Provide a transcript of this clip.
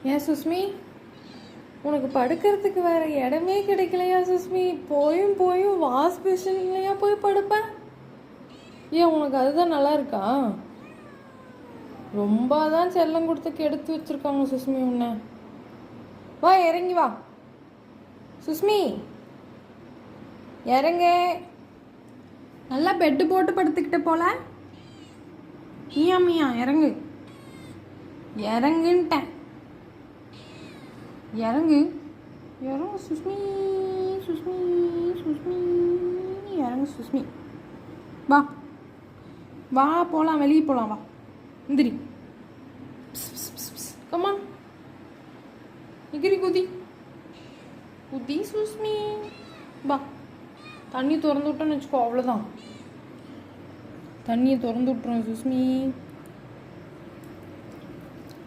ஏன் சுஸ்மி, உனக்கு படுக்கிறதுக்கு வேற இடமே கிடைக்கலையா சுஸ்மி? போயும் போயும் வாஷ் பேஷன்லையா போய் படுப்பேன்? ஏன் உனக்கு அதுதான் நல்லா இருக்கா? ரொம்ப தான் செல்லம் கொடுத்து கெடுத்து வச்சிருக்காங்க சுஸ்மி உன்னை. வா இறங்கி வா சுஸ்மி, இறங்க. நல்லா பெட்டு போட்டு படுத்துக்கிட்ட போல. மியா மியா இறங்கு, இறங்குன்ட்டேன். இறங்கு இறங்கு சுஸ்மி, சுஸ்மி சுஸ்மி இறங்கு சுஸ்மி. வா வா போகலாம், வெளியே போகலாம். வா இந்திரி. கம்மா இகிரி குதி குதி சுஸ்மி. வா, தண்ணி திறந்து விட்டோன்னு வச்சுக்கோ, அவ்வளோதான். தண்ணியை திறந்து விட்டுறோம் சுஸ்மி.